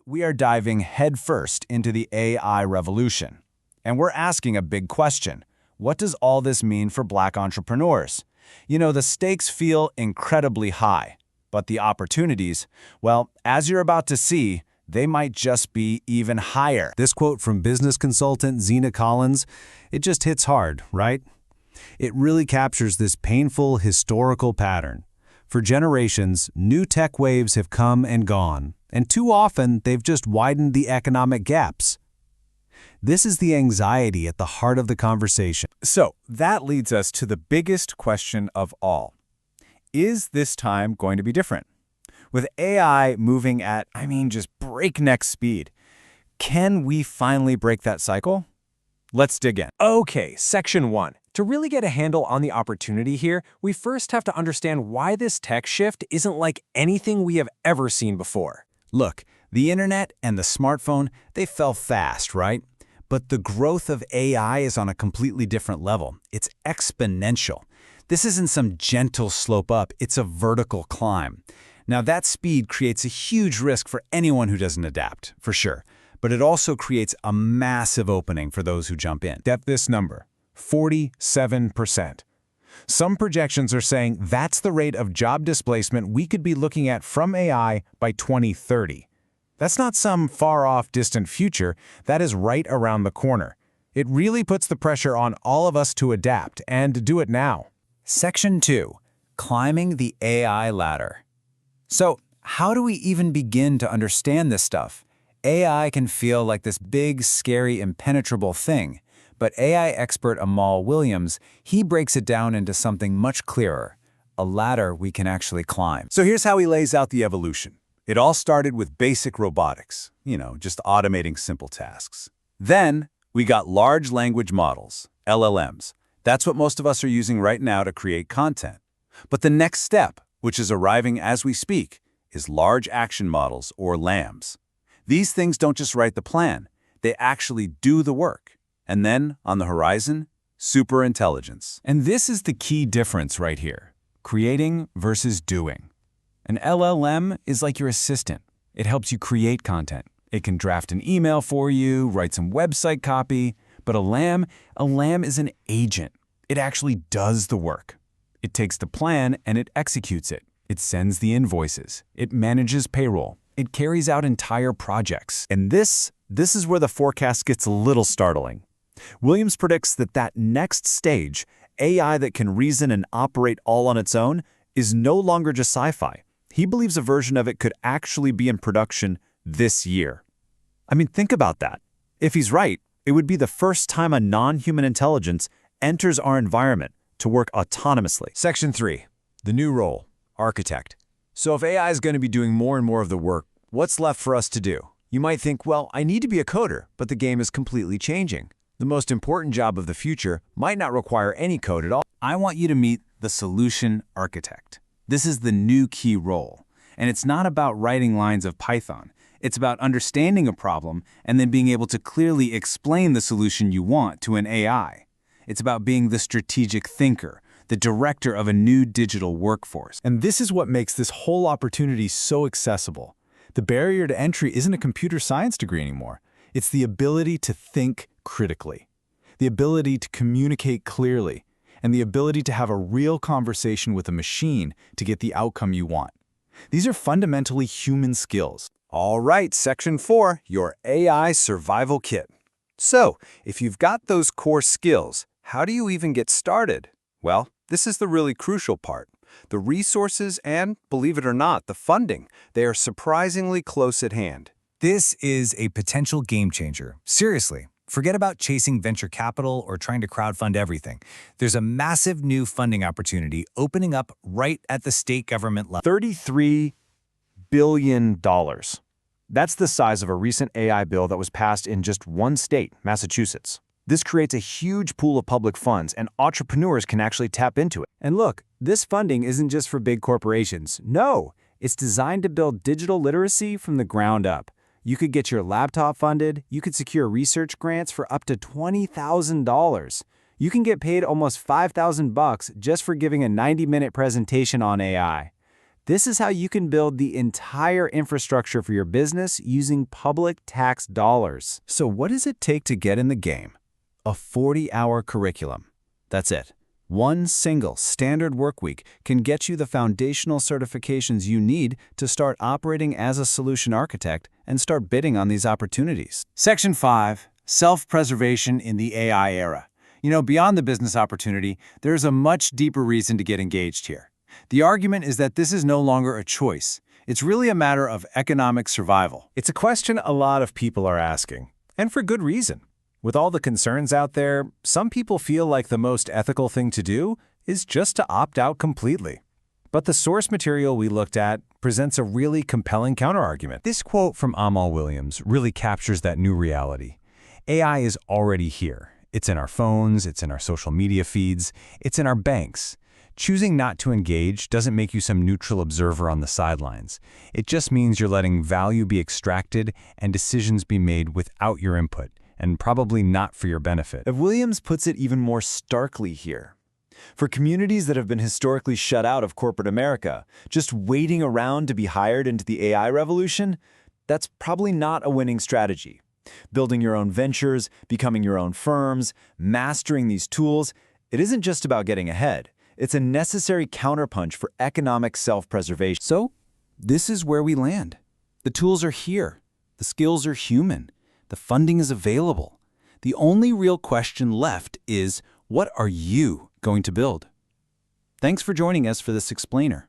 We are diving headfirst into the AI revolution. And we're asking a big question. What does all this mean for Black entrepreneurs? You know, the stakes feel incredibly high, but the opportunities, well, as you're about to see, they might just be even higher. This quote from business consultant Zena Collins, it just hits hard, right? It really captures this painful historical pattern. For generations, new tech waves have come and gone, and too often they've just widened the economic gaps. This is the anxiety at the heart of the conversation. So that leads us to the biggest question of all. Is this time going to be different? With AI moving at, just breakneck speed, can we finally break that cycle? Let's dig in. Okay, Section 1. To really get a handle on the opportunity here, we first have to understand why this tech shift isn't like anything we have ever seen before. Look, the internet and the smartphone, they fell fast, right? But the growth of AI is on a completely different level. It's exponential. This isn't some gentle slope up, it's a vertical climb. Now that speed creates a huge risk for anyone who doesn't adapt, for sure. But it also creates a massive opening for those who jump in. Get this number, 47%. Some projections are saying that's the rate of job displacement we could be looking at from AI by 2030. That's not some far-off distant future, that is right around the corner. It really puts the pressure on all of us to adapt and do it now. Section 2. Climbing the AI ladder. So, how do we even begin to understand this stuff? AI can feel like this big, scary, impenetrable thing, but AI expert Amahl Williams, he breaks it down into something much clearer, a ladder we can actually climb. So here's how he lays out the evolution. It all started with basic robotics, just automating simple tasks. Then we got large language models, LLMs. That's what most of us are using right now to create content. But the next step, which is arriving as we speak, is large action models, or LLMs. These things don't just write the plan, they actually do the work. And then, on the horizon, superintelligence. And this is the key difference right here, creating versus doing. An LLM is like your assistant. It helps you create content. It can draft an email for you, write some website copy. But a LLM is an agent. It actually does the work. It takes the plan and it executes it. It sends the invoices. It manages payroll. It carries out entire projects. And this is where the forecast gets a little startling. Williams predicts that next stage, AI that can reason and operate all on its own, is no longer just sci-fi. He believes a version of it could actually be in production this year. Think about that. If he's right, it would be the first time a non-human intelligence enters our environment to work autonomously. Section 3. The new role, architect. So if AI is going to be doing more and more of the work, what's left for us to do? You might think, well, I need to be a coder, but the game is completely changing. The most important job of the future might not require any code at all. I want you to meet the solution architect. This is the new key role. And it's not about writing lines of Python. It's about understanding a problem and then being able to clearly explain the solution you want to an AI. It's about being the strategic thinker, the director of a new digital workforce. And this is what makes this whole opportunity so accessible. The barrier to entry isn't a computer science degree anymore. It's the ability to think critically, the ability to communicate clearly, and the ability to have a real conversation with a machine to get the outcome you want. These are fundamentally human skills. All right, Section 4, your AI survival kit. So, if you've got those core skills, how do you even get started? Well, this is the really crucial part. The resources and, believe it or not, the funding, they are surprisingly close at hand. This is a potential game changer. Seriously, forget about chasing venture capital or trying to crowdfund everything. There's a massive new funding opportunity opening up right at the state government level. $33 billion. That's the size of a recent AI bill that was passed in just one state, Massachusetts. This creates a huge pool of public funds, and entrepreneurs can actually tap into it. And look, this funding isn't just for big corporations. No, it's designed to build digital literacy from the ground up. You could get your laptop funded, you could secure research grants for up to $20,000. You can get paid almost $5,000 just for giving a 90-minute presentation on AI. This is how you can build the entire infrastructure for your business using public tax dollars. So what does it take to get in the game? A 40-hour curriculum. That's it. One single standard work week can get you the foundational certifications you need to start operating as a solution architect and start bidding on these opportunities. Section 5, Self-Preservation in the AI Era. Beyond the business opportunity, there's a much deeper reason to get engaged here. The argument is that this is no longer a choice. It's really a matter of economic survival. It's a question a lot of people are asking, and for good reason. With all the concerns out there, some people feel like the most ethical thing to do is just to opt out completely. But the source material we looked at presents a really compelling counterargument. This quote from Amahl Williams really captures that new reality. AI is already here. It's in our phones, it's in our social media feeds, it's in our banks. Choosing not to engage doesn't make you some neutral observer on the sidelines. It just means you're letting value be extracted and decisions be made without your input, and probably not for your benefit. Williams puts it even more starkly here. For communities that have been historically shut out of corporate America, just waiting around to be hired into the AI revolution, that's probably not a winning strategy. Building your own ventures, becoming your own firms, mastering these tools, it isn't just about getting ahead. It's a necessary counterpunch for economic self-preservation. So, this is where we land. The tools are here. The skills are human. The funding is available. The only real question left is, what are you going to build? Thanks for joining us for this explainer.